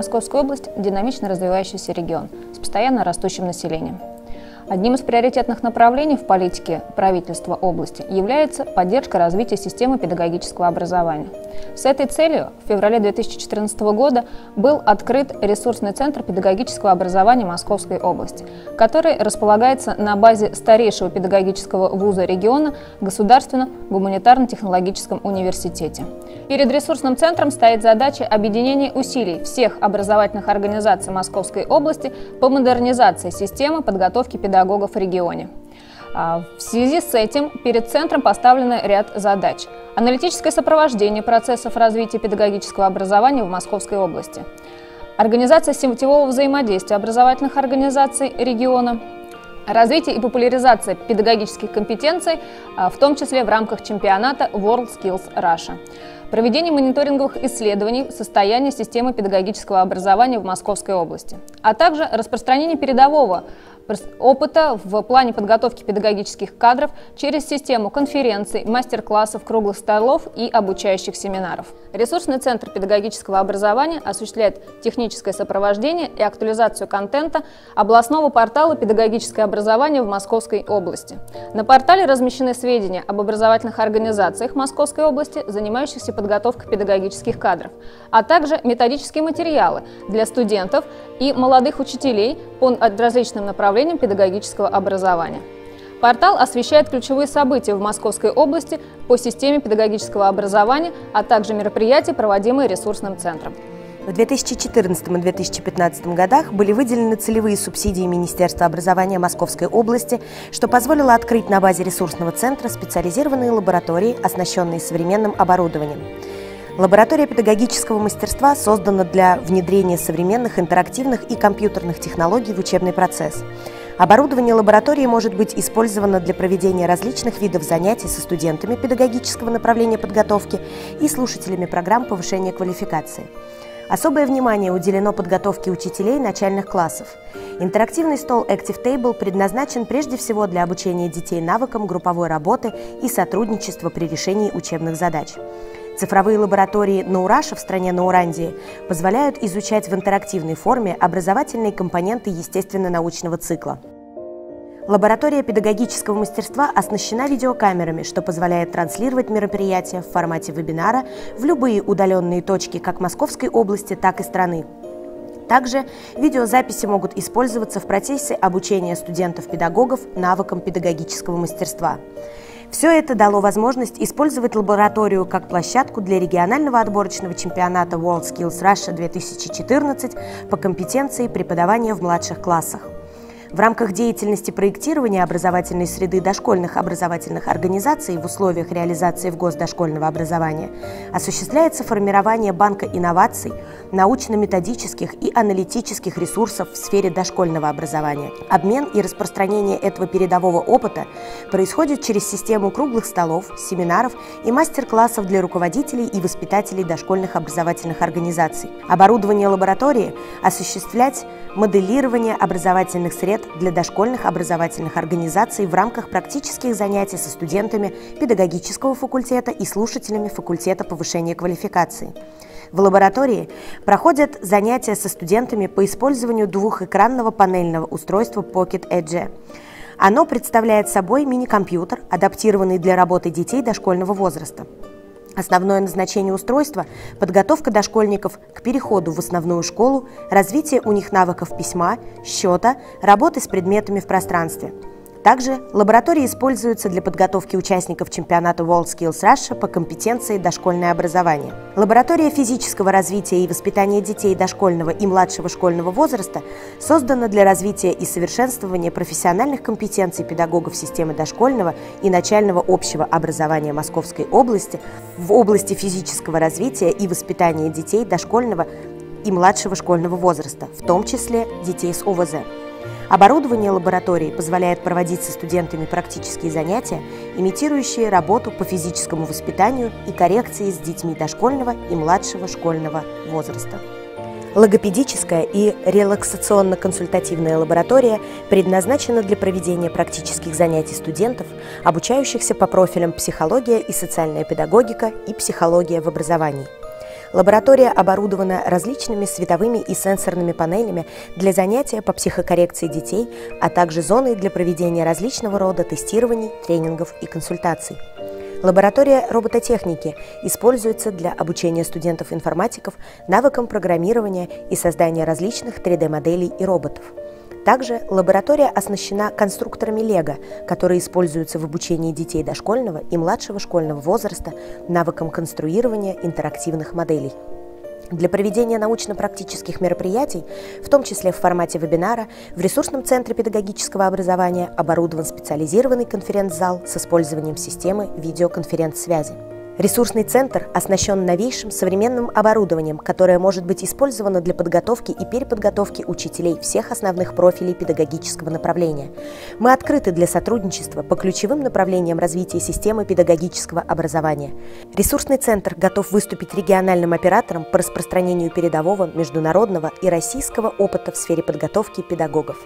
Московская область – динамично развивающийся регион с постоянно растущим населением. Одним из приоритетных направлений в политике правительства области является поддержка развития системы педагогического образования. С этой целью в феврале 2014 года был открыт ресурсный центр педагогического образования Московской области, который располагается на базе старейшего педагогического вуза региона Государственном гуманитарно-технологическом университете. Перед ресурсным центром стоит задача объединения усилий всех образовательных организаций Московской области по модернизации системы подготовки педагогов в регионе. В связи с этим перед центром поставлен ряд задач. Аналитическое сопровождение процессов развития педагогического образования в Московской области, организация сетевого взаимодействия образовательных организаций региона, развитие и популяризация педагогических компетенций, в том числе в рамках чемпионата WorldSkills Russia, проведение мониторинговых исследований состояния системы педагогического образования в Московской области, а также распространение передового опыта в плане подготовки педагогических кадров через систему конференций, мастер-классов, круглых столов и обучающих семинаров. Ресурсный центр педагогического образования осуществляет техническое сопровождение и актуализацию контента областного портала «Педагогическое образование в Московской области». На портале размещены сведения об образовательных организациях Московской области, занимающихся подготовкой педагогических кадров, а также методические материалы для студентов и молодых учителей по различным направлениям педагогического образования. Портал освещает ключевые события в Московской области по системе педагогического образования, а также мероприятия, проводимые ресурсным центром. В 2014 и 2015 годах были выделены целевые субсидии Министерства образования Московской области, что позволило открыть на базе ресурсного центра специализированные лаборатории, оснащенные современным оборудованием. Лаборатория педагогического мастерства создана для внедрения современных интерактивных и компьютерных технологий в учебный процесс. Оборудование лаборатории может быть использовано для проведения различных видов занятий со студентами педагогического направления подготовки и слушателями программ повышения квалификации. Особое внимание уделено подготовке учителей начальных классов. Интерактивный стол Active Table предназначен прежде всего для обучения детей навыкам групповой работы и сотрудничества при решении учебных задач. Цифровые лаборатории Наураша в стране Наурандии позволяют изучать в интерактивной форме образовательные компоненты естественно-научного цикла. Лаборатория педагогического мастерства оснащена видеокамерами, что позволяет транслировать мероприятия в формате вебинара в любые удаленные точки как Московской области, так и страны. Также видеозаписи могут использоваться в процессе обучения студентов-педагогов навыкам педагогического мастерства. Все это дало возможность использовать лабораторию как площадку для регионального отборочного чемпионата WorldSkills Russia 2014 по компетенции преподавания в младших классах. В рамках деятельности проектирования образовательной среды дошкольных образовательных организаций в условиях реализации в госдошкольного образования осуществляется формирование банка инноваций, научно-методических и аналитических ресурсов в сфере дошкольного образования. Обмен и распространение этого передового опыта происходит через систему круглых столов, семинаров и мастер-классов для руководителей и воспитателей дошкольных образовательных организаций. Оборудование лаборатории осуществлять моделирование образовательных сред для дошкольных образовательных организаций в рамках практических занятий со студентами педагогического факультета и слушателями факультета повышения квалификации. В лаборатории проходят занятия со студентами по использованию двухэкранного панельного устройства Pocket Edge. Оно представляет собой мини-компьютер, адаптированный для работы детей дошкольного возраста. Основное назначение устройства – подготовка дошкольников к переходу в основную школу, развитие у них навыков письма, счета, работы с предметами в пространстве. Также лаборатория используется для подготовки участников чемпионата WorldSkills Russia по компетенции дошкольное образование. Лаборатория физического развития и воспитания детей дошкольного и младшего школьного возраста создана для развития и совершенствования профессиональных компетенций педагогов системы дошкольного и начального общего образования Московской области в области физического развития и воспитания детей дошкольного и младшего школьного возраста, в том числе детей с ОВЗ. Оборудование лаборатории позволяет проводить со студентами практические занятия, имитирующие работу по физическому воспитанию и коррекции с детьми дошкольного и младшего школьного возраста. Логопедическая и релаксационно-консультативная лаборатория предназначена для проведения практических занятий студентов, обучающихся по профилям психология и социальная педагогика и психология в образовании. Лаборатория оборудована различными световыми и сенсорными панелями для занятия по психокоррекции детей, а также зоной для проведения различного рода тестирований, тренингов и консультаций. Лаборатория робототехники используется для обучения студентов-информатиков навыкам программирования и создания различных 3D-моделей и роботов. Также лаборатория оснащена конструкторами Лего, которые используются в обучении детей дошкольного и младшего школьного возраста навыкам конструирования интерактивных моделей. Для проведения научно-практических мероприятий, в том числе в формате вебинара, в ресурсном центре педагогического образования оборудован специализированный конференц-зал с использованием системы видеоконференц-связи. Ресурсный центр оснащен новейшим современным оборудованием, которое может быть использовано для подготовки и переподготовки учителей всех основных профилей педагогического направления. Мы открыты для сотрудничества по ключевым направлениям развития системы педагогического образования. Ресурсный центр готов выступить региональным оператором по распространению передового, международного и российского опыта в сфере подготовки педагогов.